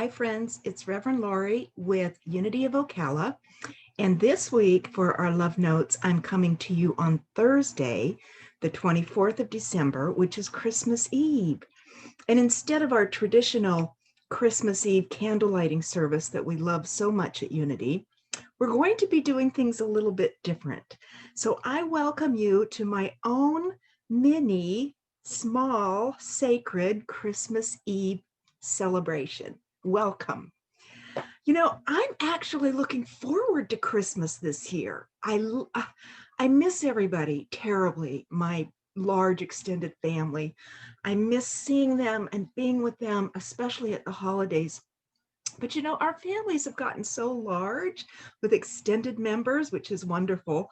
Hi friends, it's Reverend Lauri with Unity of Ocala. And this week for our Love Notes, I'm coming to you on Thursday, the 24th of December, which is Christmas Eve. And instead of our traditional Christmas Eve candle lighting service that we love so much at Unity, we're going to be doing things a little bit different. So I welcome you to my own mini, small, sacred Christmas Eve celebration. Welcome. You know, I'm actually looking forward to Christmas this year. I miss everybody terribly, my large extended family. I miss seeing them and being with them, especially at the holidays. But you know, our families have gotten so large with extended members, which is wonderful.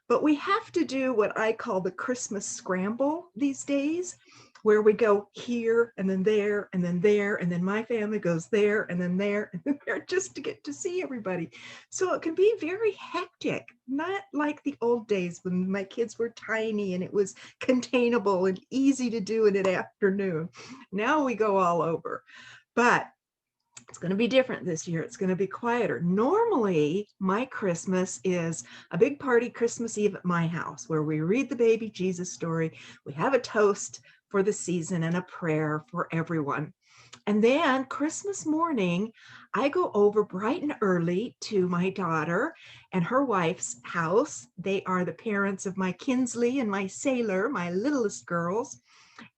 But we have to do what I call the Christmas scramble these days, where we go here and then there and then there, and then my family goes there and then there and then there just to get to see everybody. So it can be very hectic, not like the old days when my kids were tiny and it was containable and easy to do in an afternoon. Now we go all over. But it's going to be different this year. It's going to be quieter. Normally, my Christmas is a big party Christmas Eve at my house where we read the baby Jesus story. We have a toast for the season and a prayer for everyone. And then Christmas morning, I go over bright and early to my daughter and her wife's house. They are the parents of my Kinsley and my Sailor, my littlest girls.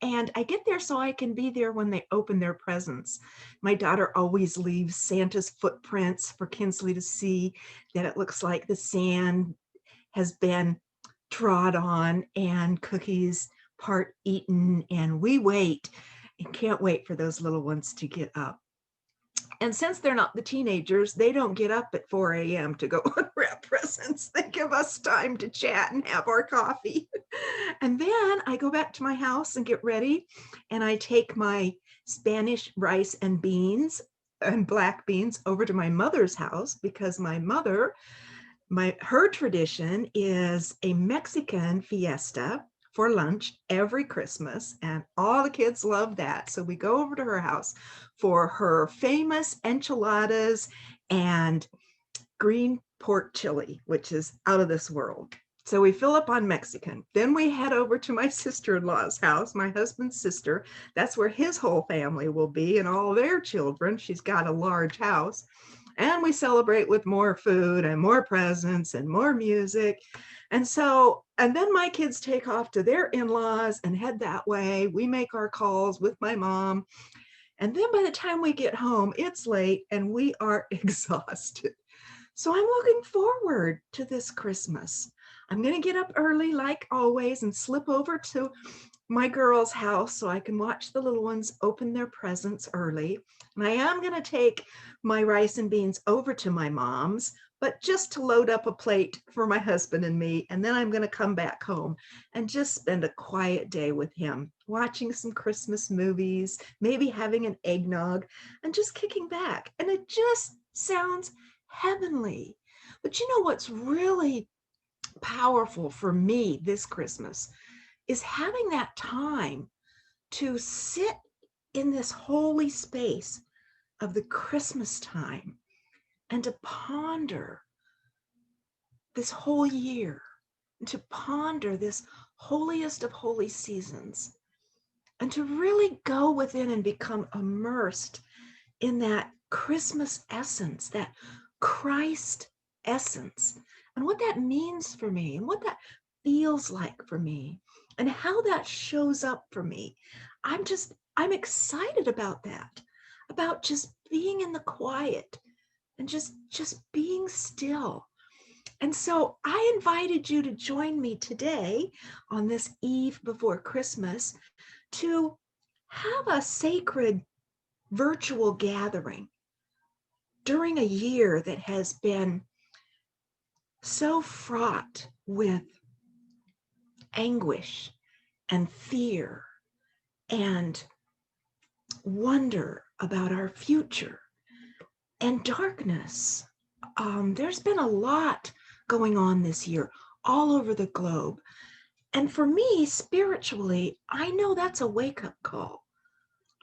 And I get there so I can be there when they open their presents. My daughter always leaves Santa's footprints for Kinsley to see, that it looks like the sand has been trod on and cookies part eaten. And we wait and can't wait for those little ones to get up. And since they're not the teenagers, they don't get up at 4 a.m. to go unwrap presents. They give us time to chat and have our coffee. And then I go back to my house and get ready. And I take my Spanish rice and beans and black beans over to my mother's house because my mother, her tradition is a Mexican fiesta for lunch every Christmas, and all the kids love that. So we go over to her house for her famous enchiladas and green pork chili, which is out of this world. So we fill up on Mexican. Then we head over to my sister-in-law's house, my husband's sister. That's where his whole family will be and all their children. She's got a large house. And we celebrate with more food and more presents and more music. And then my kids take off to their in-laws and head that way. We make our calls with my mom. And then by the time we get home, it's late and we are exhausted. So I'm looking forward to this Christmas. I'm going to get up early like always and slip over to my girls' house so I can watch the little ones open their presents early. And I am going to take my rice and beans over to my mom's, but just to load up a plate for my husband and me. And then I'm going to come back home and just spend a quiet day with him, watching some Christmas movies, maybe having an eggnog and just kicking back. And it just sounds heavenly. But you know what's really powerful for me this Christmas is having that time to sit in this holy space of the Christmas time and to ponder this whole year, and to ponder this holiest of holy seasons, and to really go within and become immersed in that Christmas essence, that Christ essence, and what that means for me, and what that feels like for me, and how that shows up for me. I'm excited about that, about just being in the quiet and just being still. And so I invited you to join me today on this eve before Christmas to have a sacred virtual gathering during a year that has been so fraught with anguish and fear and wonder about our future and darkness. There's been a lot going on this year all over the globe. And for me, spiritually, I know that's a wake-up call.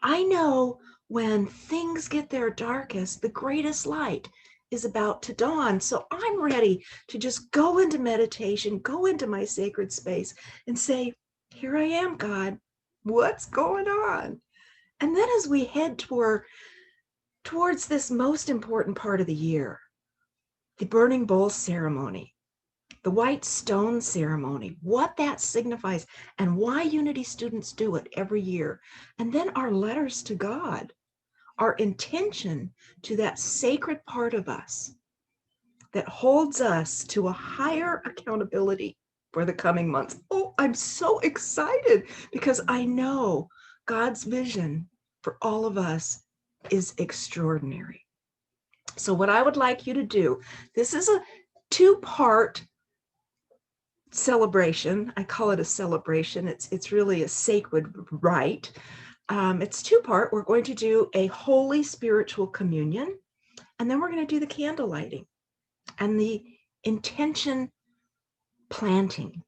I know when things get their darkest, the greatest light is about to dawn. So I'm ready to just go into meditation, go into my sacred space and say, here I am, God, what's going on? And then as we head towards this most important part of the year, the burning bowl ceremony, the white stone ceremony, what that signifies and why Unity students do it every year. And then our letters to God, our intention to that sacred part of us that holds us to a higher accountability for the coming months. Oh, I'm so excited because I know God's vision for all of us is extraordinary. So what I would like you to do, this is a two-part celebration. I call it a celebration. It's really a sacred rite. It's two-part. We're going to do a holy spiritual communion, and then we're going to do the candle lighting and the intention planting.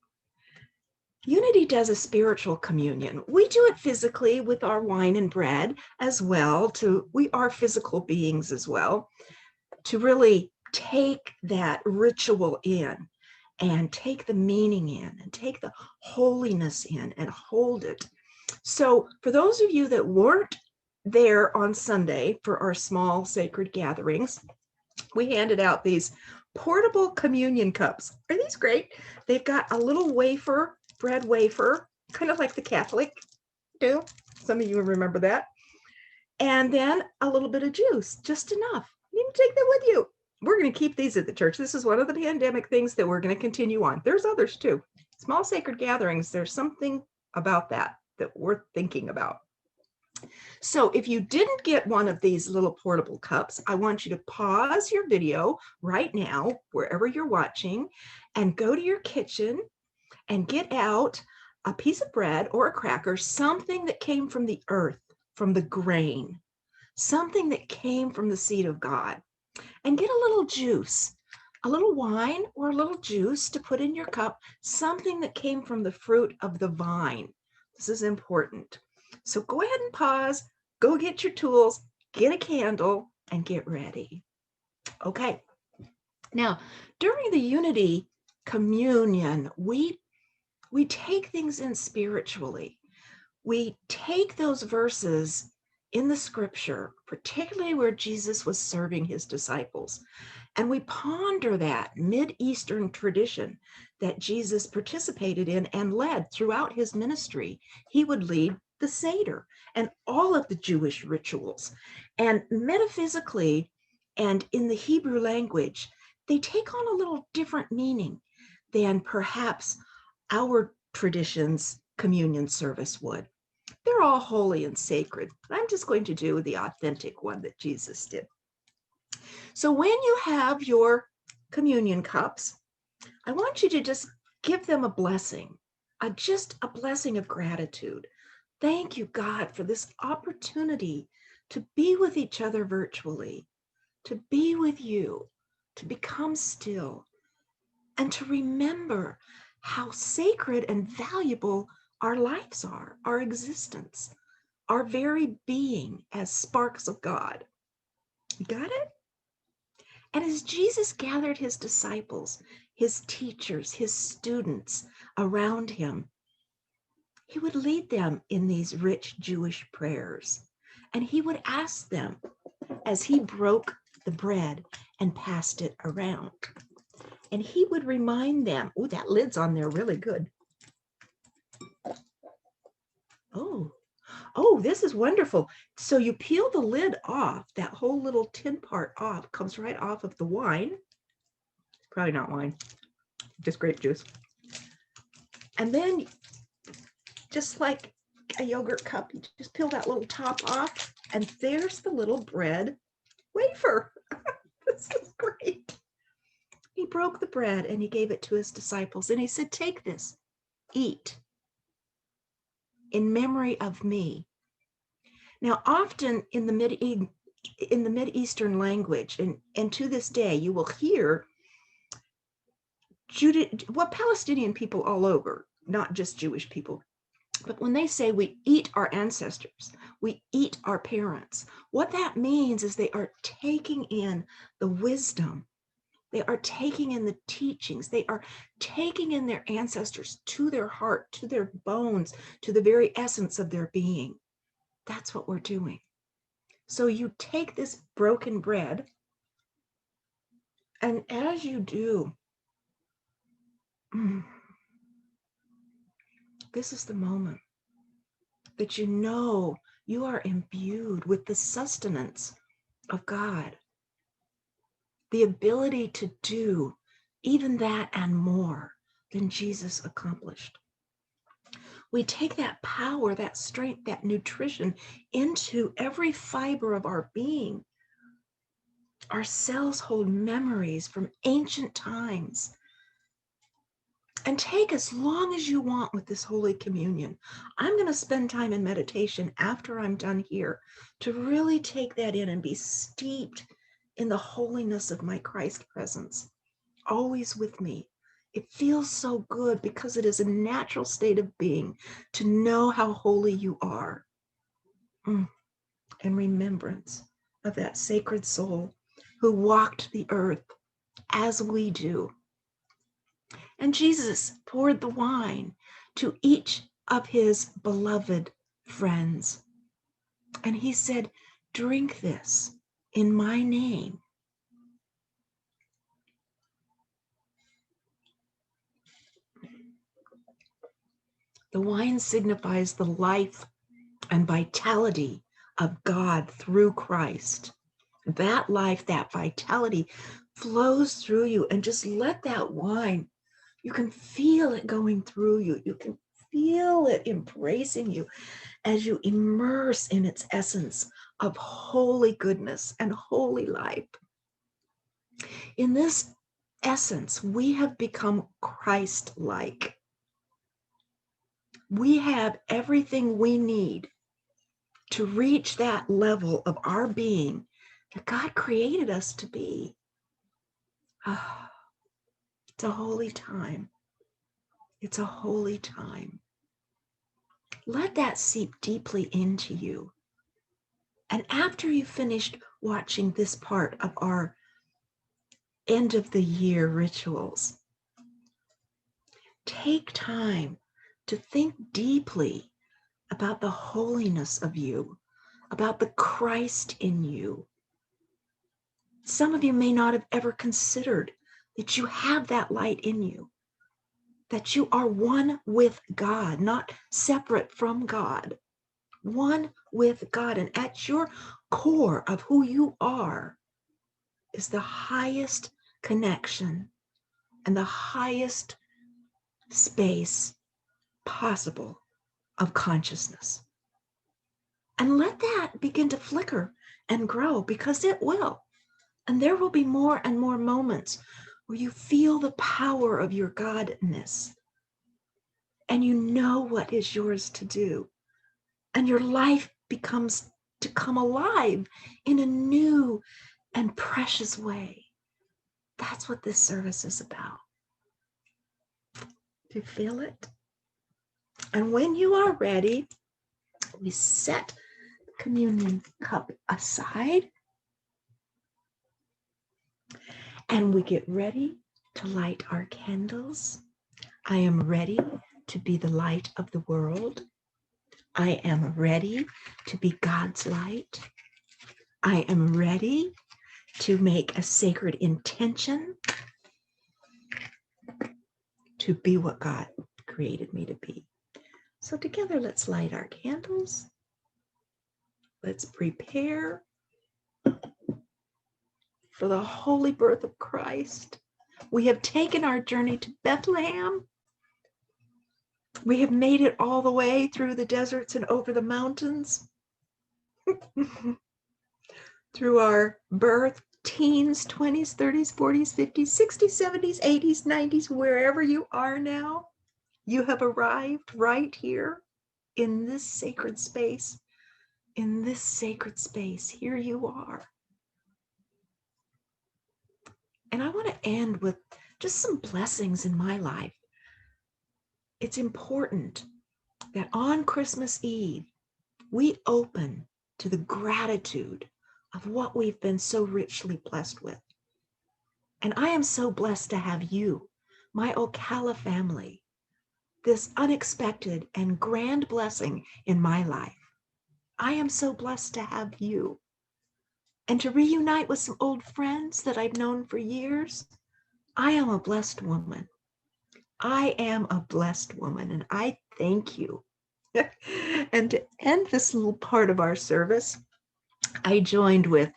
Unity does a spiritual communion. We do it physically with our wine and bread as well. We are physical beings as well, to really take that ritual in and take the meaning in and take the holiness in and hold it. So for those of you that weren't there on Sunday for our small sacred gatherings, we handed out these portable communion cups. Are these great? They've got a little wafer, bread wafer, kind of like the Catholic do. Some of you remember that. And then a little bit of juice, just enough. You can take that with you. We're going to keep these at the church. This is one of the pandemic things that we're going to continue on. There's others too. Small sacred gatherings, there's something about that we're thinking about. So if you didn't get one of these little portable cups, I want you to pause your video right now, wherever you're watching, and go to your kitchen and get out a piece of bread or a cracker, something that came from the earth, from the grain, something that came from the seed of God, and get a little juice, a little wine or a little juice to put in your cup, something that came from the fruit of the vine. This is important. So go ahead and pause, go get your tools, get a candle, and get ready. Okay. Now, during the Unity communion, we take things in spiritually. We take those verses in the scripture, particularly where Jesus was serving his disciples, and we ponder that Mid-Eastern tradition that Jesus participated in and led throughout his ministry. He would lead the Seder and all of the Jewish rituals. And metaphysically and in the Hebrew language, they take on a little different meaning than perhaps our tradition's communion service would. They're all holy and sacred. I'm just going to do the authentic one that Jesus did. So when you have your communion cups, I want you to just give them a blessing, just a blessing of gratitude. Thank you, God, for this opportunity to be with each other virtually, to be with you, to become still, and to remember how sacred and valuable our lives are, our existence, our very being as sparks of God. You got it? And as Jesus gathered his disciples, his teachers, his students around him, he would lead them in these rich Jewish prayers. And he would ask them as he broke the bread and passed it around. And he would remind them, oh, that lid's on there really good. Oh, this is wonderful. So you peel the lid off, that whole little tin part off, comes right off of the wine. Probably not wine, just grape juice. And then just like a yogurt cup, you just peel that little top off, and there's the little bread wafer. This is great. He broke the bread and he gave it to his disciples, and he said, take this, eat in memory of me. Now, often in the Mid-Eastern language, and to this day, you will hear Palestinian people all over, not just Jewish people, but when they say we eat our ancestors, We eat our parents. What that means is they are taking in the wisdom. They are taking in the teachings. They are taking in their ancestors to their heart, to their bones, to the very essence of their being. That's what we're doing. So you take this broken bread, and as you do, this is the moment that you know you are imbued with the sustenance of God, the ability to do even that and more than Jesus accomplished. We take that power, that strength, that nutrition into every fiber of our being. Our cells hold memories from ancient times. And take as long as you want with this Holy Communion. I'm going to spend time in meditation after I'm done here to really take that in and be steeped in the holiness of my Christ presence, always with me. It feels so good because it is a natural state of being to know how holy you are. In remembrance of that sacred soul who walked the earth as we do. And Jesus poured the wine to each of his beloved friends. And he said, drink this in my name. The wine signifies the life and vitality of God through Christ. That life, that vitality flows through you, and just let that wine, you can feel it going through you. You can feel it embracing you as you immerse in its essence of holy goodness and holy life. In this essence, we have become Christ-like. We have everything we need to reach that level of our being that God created us to be. It's a holy time. It's a holy time. Let that seep deeply into you. And after you've finished watching this part of our end of the year rituals, take time to think deeply about the holiness of you, about the Christ in you. Some of you may not have ever considered that you have that light in you, that you are one with God, not separate from God, one with God. And at your core of who you are is the highest connection and the highest space possible of consciousness. And let that begin to flicker and grow, because it will. And there will be more and more moments where you feel the power of your Godness and you know what is yours to do. And your life becomes to come alive in a new and precious way. That's what this service is about. Do you feel it? And when you are ready, we set the communion cup aside and we get ready to light our candles. I am ready to be the light of the world. I am ready to be God's light. I am ready to make a sacred intention to be what God created me to be. So together, let's light our candles. Let's prepare for the holy birth of Christ. We have taken our journey to Bethlehem. We have made it all the way through the deserts and over the mountains. Through our birth, teens, 20s, 30s, 40s, 50s, 60s, 70s, 80s, 90s, wherever you are now, you have arrived right here in this sacred space. In this sacred space, here you are. And I want to end with just some blessings in my life. It's important that on Christmas Eve, we open to the gratitude of what we've been so richly blessed with. And I am so blessed to have you, my Ocala family, this unexpected and grand blessing in my life. I am so blessed to have you. And to reunite with some old friends that I've known for years, I am a blessed woman. I am a blessed woman, and I thank you. And to end this little part of our service, I joined with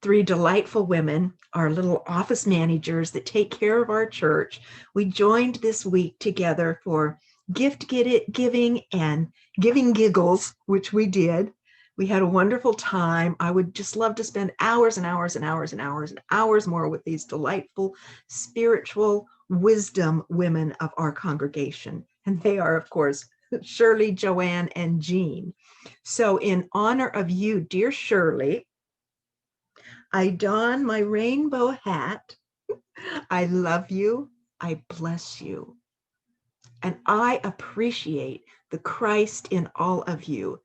three delightful women, our little office managers that take care of our church. We joined this week together for gift giving and giving giggles, which we did. We had a wonderful time. I would just love to spend hours and hours and hours and hours and hours more with these delightful spiritual wisdom women of our congregation. And they are, of course, Shirley, Joanne, and Jean. So in honor of you, dear Shirley, I don my rainbow hat. I love you. I bless you. And I appreciate the Christ in all of you.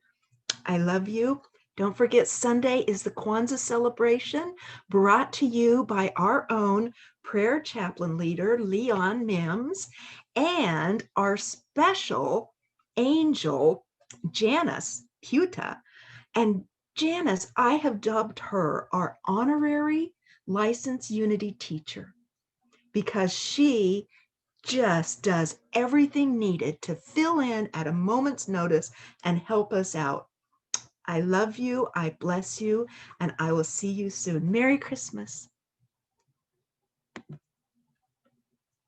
I love you. Don't forget, Sunday is the Kwanzaa celebration brought to you by our own prayer chaplain leader, Leon Mims, and our special angel, Janice Puta. And Janice, I have dubbed her our honorary licensed Unity teacher because she just does everything needed to fill in at a moment's notice and help us out. I love you, I bless you, and I will see you soon. Merry Christmas.